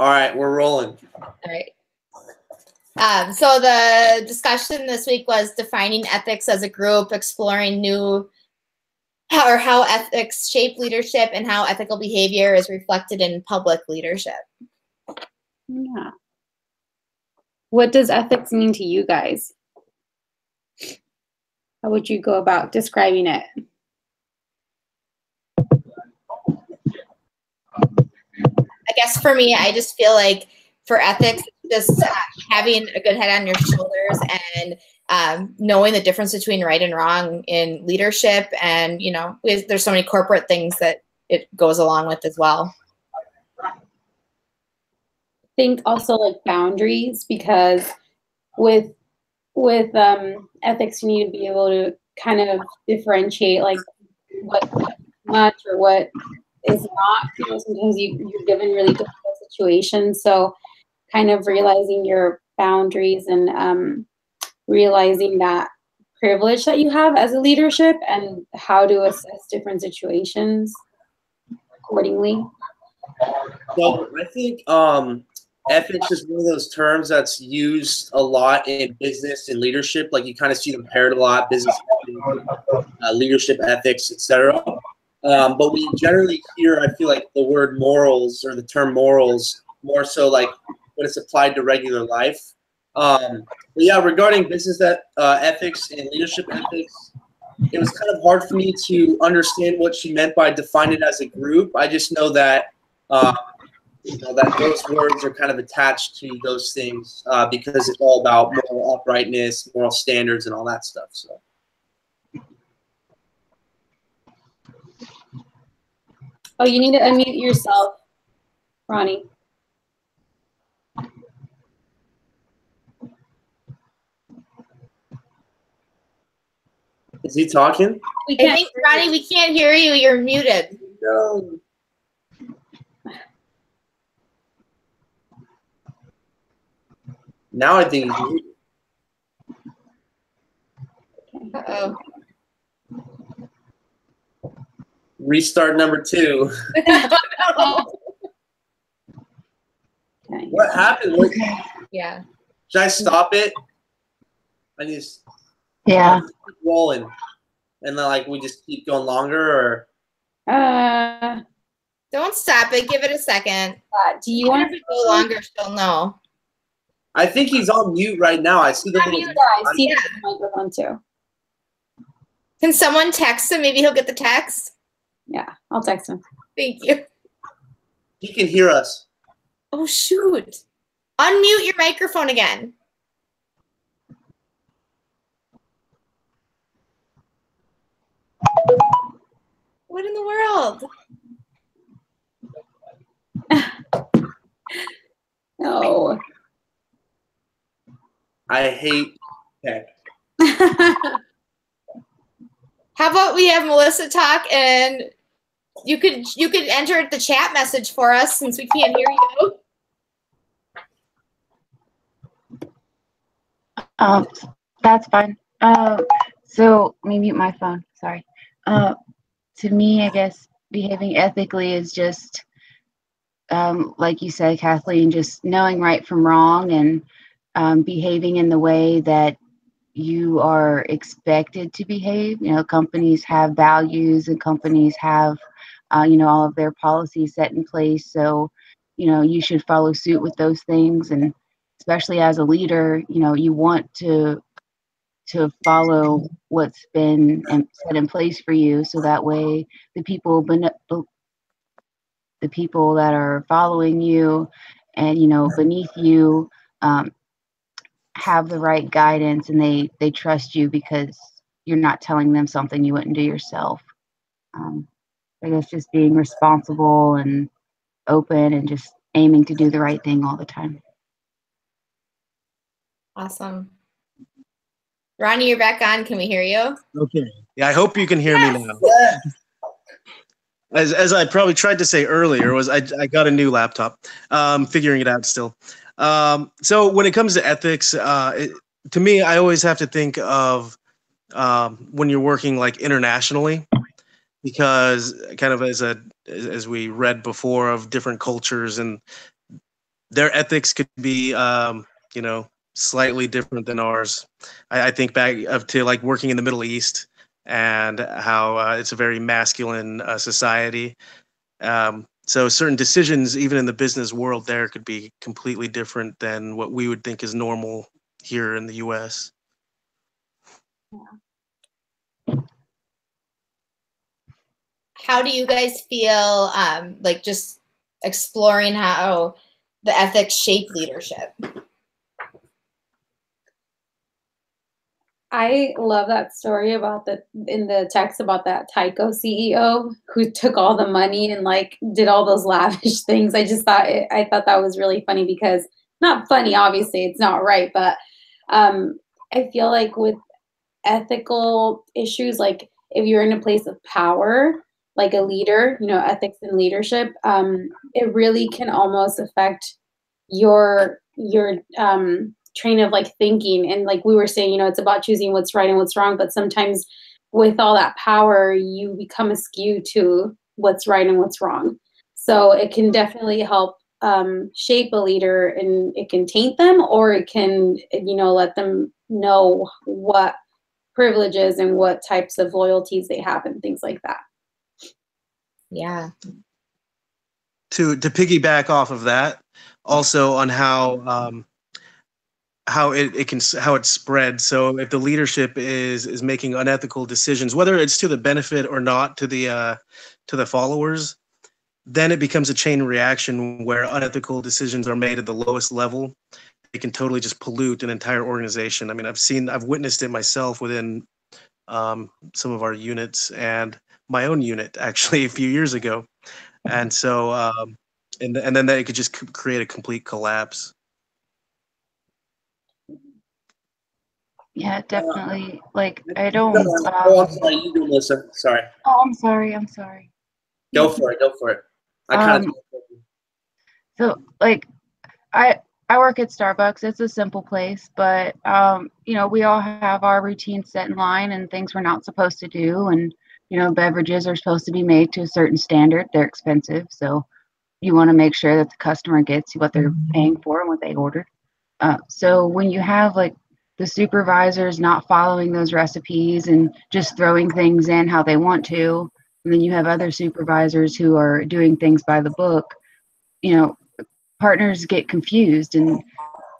All right, we're rolling. All right. So the discussion this week was defining ethics as a group, exploring how ethics shape leadership and how ethical behavior is reflected in public leadership. Yeah. What does ethics mean to you guys? How would you go about describing it? I guess for me, I just feel like for ethics, just having a good head on your shoulders and knowing the difference between right and wrong in leadership. And, you know, there's so many corporate things that it goes along with as well. I think also like boundaries, because with ethics, you need to be able to kind of differentiate like what much or what is not. You know, sometimes you're given really difficult situations, so kind of realizing your boundaries and realizing that privilege that you have as a leadership and how to assess different situations accordingly. So I think ethics is one of those terms that's used a lot in business and leadership. Like you kind of see them paired a lot, business, leadership ethics, etc. But we generally hear, I feel like, the word morals or the term morals more so like when it's applied to regular life. But yeah, regarding business ethics and leadership ethics, it was kind of hard for me to understand what she meant by define it as a group. I just know that that those words are kind of attached to those things because it's all about moral uprightness, moral standards, and all that stuff. So. Oh, you need to unmute yourself, Ronnie. Is he talking? I think, Ronnie, we can't hear you. You're muted. No. Now I think he's muted. Uh-oh. Restart number 2. No. What happened? Yeah. Should I stop it? I need to keep rolling. And then like we just keep going longer, or don't stop it. Give it a second. Do you want to go longer? She'll know. I think he's on mute right now. I see the little I see the microphone too. Can someone text him? Maybe he'll get the text. Yeah, I'll text him. Thank you. He can hear us. Oh shoot! Unmute your microphone again. What in the world? No. I hate tech. How about we have Melissa talk, and you could enter the chat message for us since we can't hear you. That's fine. So let me mute my phone. Sorry. To me, I guess behaving ethically is just, like you said, Kathleen, just knowing right from wrong and behaving in the way that you are expected to behave. You know, companies have values and companies have, all of their policies set in place. So, you should follow suit with those things. And especially as a leader, you want to follow what's been set in place for you, so that way the people that are following you and beneath you have the right guidance, and they trust you because you're not telling them something you wouldn't do yourself. I guess just being responsible and open and just aiming to do the right thing all the time. Awesome. Ronnie, you're back on. Can we hear you? Okay. Yeah, I hope you can hear me now. Yes. As I probably tried to say earlier, was I got a new laptop. Figuring it out still. So when it comes to ethics, to me, I always have to think of when you're working like internationally, because kind of as we read before of different cultures and their ethics could be, you know, slightly different than ours. I think back up to like working in the Middle East and how it's a very masculine society. So certain decisions, even in the business world, there could be completely different than what we would think is normal here in the U.S. How do you guys feel like just exploring how the ethics shape leadership? I love that story about in the text about that Tyco CEO who took all the money and like did all those lavish things. I thought that was really funny because not funny, obviously it's not right, but I feel like with ethical issues, like if you're in a place of power, like a leader, you know, ethics and leadership, it really can almost affect your train of like thinking. And like we were saying, you know, it's about choosing what's right and what's wrong, but sometimes with all that power you become askew to what's right and what's wrong. So it can definitely help shape a leader, and it can taint them, or it can, you know, let them know what privileges and what types of loyalties they have and things like that. Yeah. To piggyback off of that, also on how it spreads. So if the leadership is making unethical decisions, whether it's to the benefit or not to the followers, then it becomes a chain reaction where unethical decisions are made at the lowest level. It can totally just pollute an entire organization. I mean, I've witnessed it myself within some of our units and my own unit actually a few years ago. And so, and then it could just create a complete collapse. Yeah, definitely. Like, I don't. Oh, I'm sorry. You do, Melissa. Sorry. Oh, I'm sorry. I'm sorry. Go for it. Go for it. I kind of. So, like, I work at Starbucks. It's a simple place, but you know, we all have our routines set in line and things we're not supposed to do. And you know, beverages are supposed to be made to a certain standard. They're expensive, so you want to make sure that the customer gets what they're paying for and what they ordered. So when you have like the supervisors not following those recipes and just throwing things in how they want to, and then you have other supervisors who are doing things by the book, you know, partners get confused, and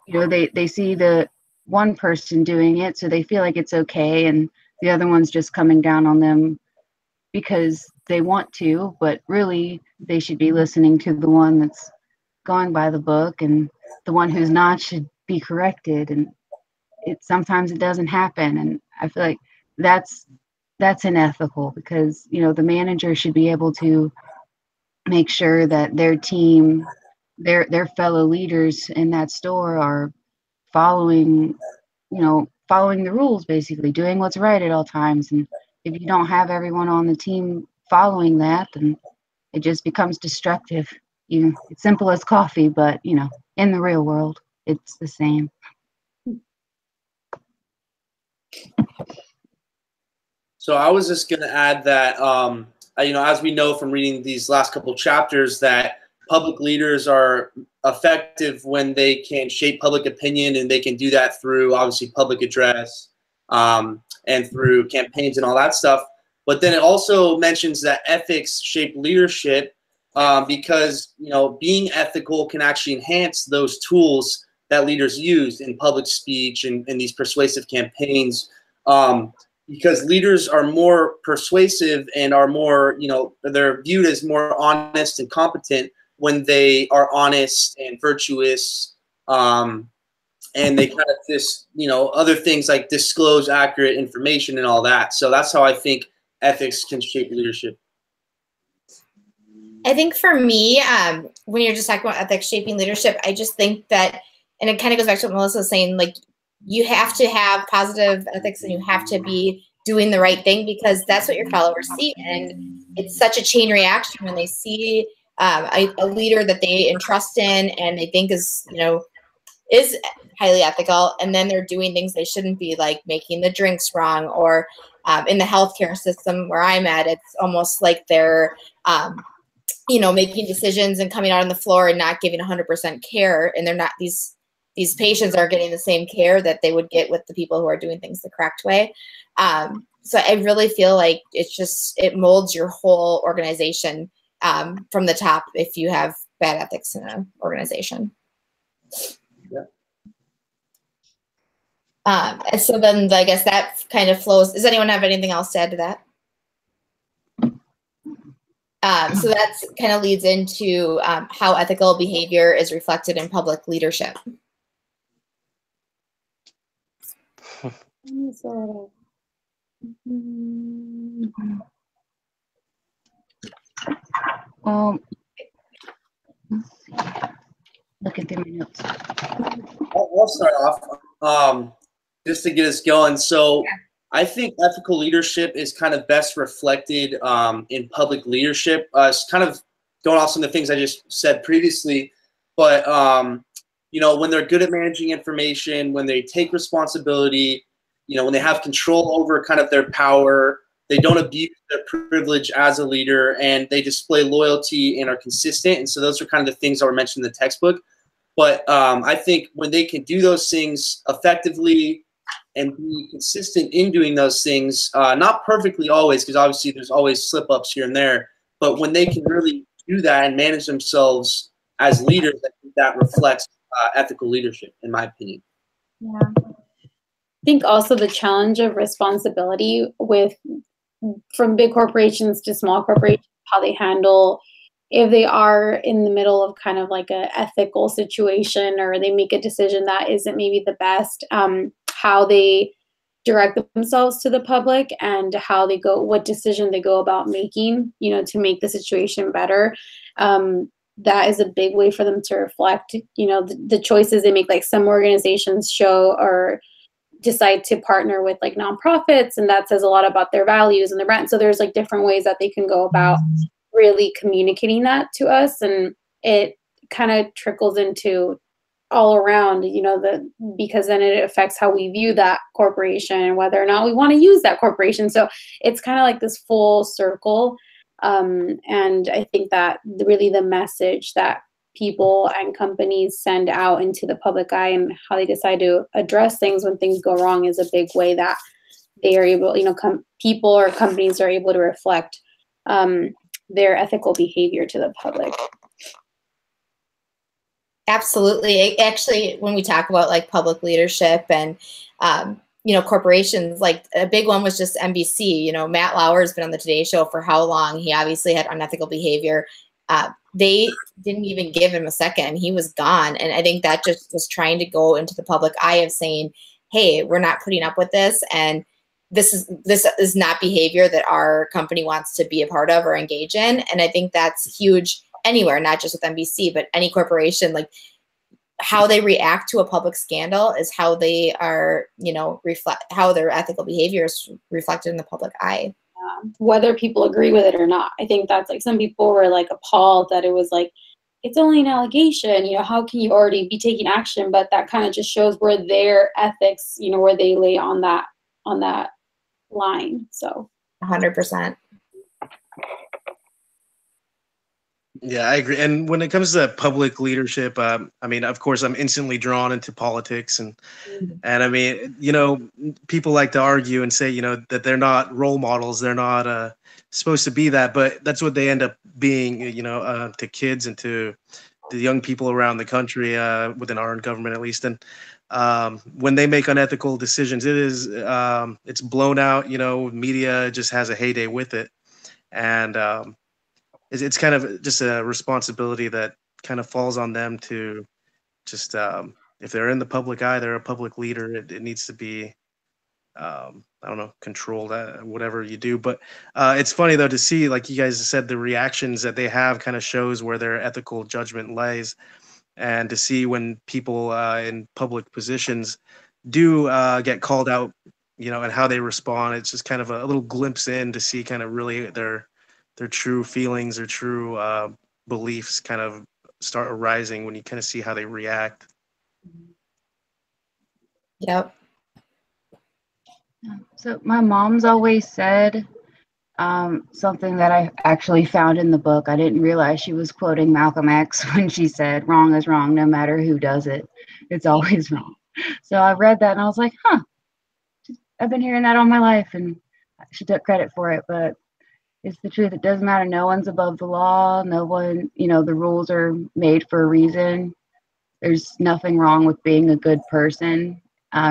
you know, they see the one person doing it, so they feel like it's okay, and the other one's just coming down on them because they want to, but really they should be listening to the one that's going by the book, and the one who's not should be corrected. And sometimes it doesn't happen, and I feel like that's unethical, because you know, the manager should be able to make sure that their team, their fellow leaders in that store are following the rules, basically doing what's right at all times. And if you don't have everyone on the team following that, then it just becomes destructive. It's simple as coffee, but you know, in the real world it's the same. So I was just going to add that, you know, as we know from reading these last couple chapters, that public leaders are effective when they can shape public opinion, and they can do that through obviously public address and through campaigns and all that stuff. But then it also mentions that ethics shape leadership because, you know, being ethical can actually enhance those tools that leaders use in public speech and in these persuasive campaigns. Because leaders are more persuasive and are more, you know, they're viewed as more honest and competent when they are honest and virtuous, and they kind of just, you know, other things like disclose accurate information and all that. So that's how I think ethics can shape leadership. I think for me, when you're just talking about ethics shaping leadership, I just think that, and it kind of goes back to what Melissa was saying, like, you have to have positive ethics and you have to be doing the right thing, because that's what your followers see. And it's such a chain reaction when they see a leader that they entrust in and they think is, you know, is highly ethical, and then they're doing things they shouldn't be, like making the drinks wrong, or in the healthcare system where I'm at, it's almost like they're, making decisions and coming out on the floor and not giving 100% care, and they're not these patients aren't getting the same care that they would get with the people who are doing things the correct way. So I really feel like it molds your whole organization from the top if you have bad ethics in an organization. Yeah. And so then I guess that kind of flows. Does anyone have anything else to add to that? So that kind of leads into how ethical behavior is reflected in public leadership. Let's see. Looking through my notes. I'll start off just to get us going. So I think ethical leadership is kind of best reflected in public leadership. It's kind of going off some of the things I just said previously, but when they're good at managing information, when they take responsibility, when they have control over kind of their power, they don't abuse their privilege as a leader, and they display loyalty and are consistent. And so those are kind of the things that were mentioned in the textbook. But I think when they can do those things effectively and be consistent in doing those things, not perfectly always, because obviously there's always slip-ups here and there, but when they can really do that and manage themselves as leaders, I think that reflects ethical leadership, in my opinion. Yeah. I think also the challenge of responsibility from big corporations to small corporations, how they handle if they are in the middle of kind of like a ethical situation, or they make a decision that isn't maybe the best, how they direct themselves to the public and what decision they go about making, to make the situation better. That is a big way for them to reflect, the choices they make. Like some organizations show or decide to partner with like nonprofits, and that says a lot about their values and their brand. So there's like different ways that they can go about really communicating that to us, and it kind of trickles into all around, because then it affects how we view that corporation and whether or not we want to use that corporation. So it's kind of like this full circle. And I think that really the message that people and companies send out into the public eye and how they decide to address things when things go wrong is a big way that they are able, people or companies are able to reflect their ethical behavior to the public. Absolutely. Actually, when we talk about like public leadership and, corporations, like a big one was just NBC. Matt Lauer has been on the Today Show for how long? He obviously had unethical behavior. They didn't even give him a second. He was gone. And I think that just was trying to go into the public eye of saying, hey, we're not putting up with this. And this is not behavior that our company wants to be a part of or engage in. And I think that's huge anywhere, not just with NBC, but any corporation. Like how they react to a public scandal is how they are, reflect how their ethical behavior is reflected in the public eye. Whether people agree with it or not. I think that's like some people were like appalled that it was like, it's only an allegation, how can you already be taking action? But that kind of just shows where their ethics, where they lay on that line. So 100%. Yeah, I agree. And when it comes to public leadership, of course, I'm instantly drawn into politics, and I mean, people like to argue and say, that they're not role models, they're not supposed to be that, but that's what they end up being, to kids and to the young people around the country, within our government at least. And when they make unethical decisions, it's blown out. Media just has a heyday with it, and it's kind of just a responsibility that kind of falls on them to just, if they're in the public eye, they're a public leader. It needs to be, controlled, whatever you do. But it's funny though to see, like you guys said, the reactions that they have kind of shows where their ethical judgment lies, and to see when people in public positions do get called out, and how they respond. It's just kind of a little glimpse in to see kind of really their true feelings or true beliefs kind of start arising when you kind of see how they react. Yep. So my mom's always said something that I actually found in the book. I didn't realize she was quoting Malcolm X when she said, "Wrong is wrong, no matter who does it. It's always wrong." So I read that and I was like, huh, I've been hearing that all my life. And she took credit for it, but it's the truth. It doesn't matter. No one's above the law. No one, the rules are made for a reason. There's nothing wrong with being a good person,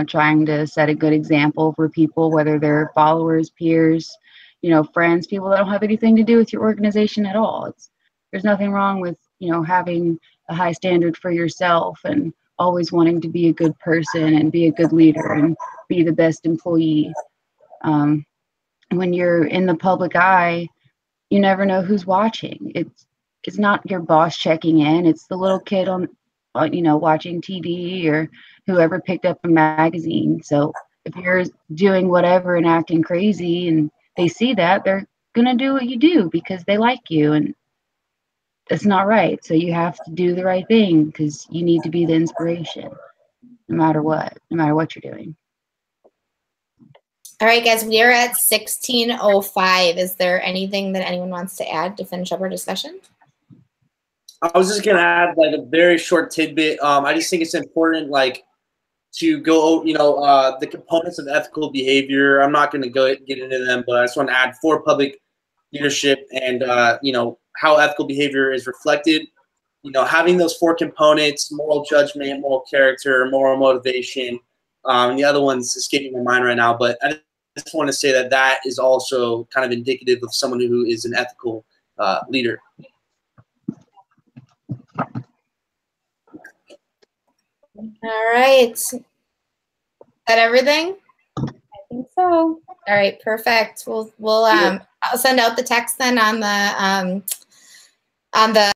trying to set a good example for people, whether they're followers, peers, friends, people that don't have anything to do with your organization at all. There's nothing wrong with, having a high standard for yourself and always wanting to be a good person and be a good leader and be the best employee. When you're in the public eye, you never know who's watching. It's not your boss checking in. It's the little kid on watching TV or whoever picked up a magazine. So if you're doing whatever and acting crazy and they see that, they're going to do what you do because they like you, and it's not right. So you have to do the right thing because you need to be the inspiration no matter what you're doing. All right, guys, we are at 16:05. Is there anything that anyone wants to add to finish up our discussion? I was just gonna add like a very short tidbit. I just think it's important, like, to go, the components of ethical behavior. I'm not gonna get into them, but I just want to add for public leadership and how ethical behavior is reflected. Having those 4 components: moral judgment, moral character, moral motivation. The other one's escaping my mind right now, but I just want to say that is also kind of indicative of someone who is an ethical leader. All right. Is that everything? I think so. All right, perfect. I'll send out the text then on the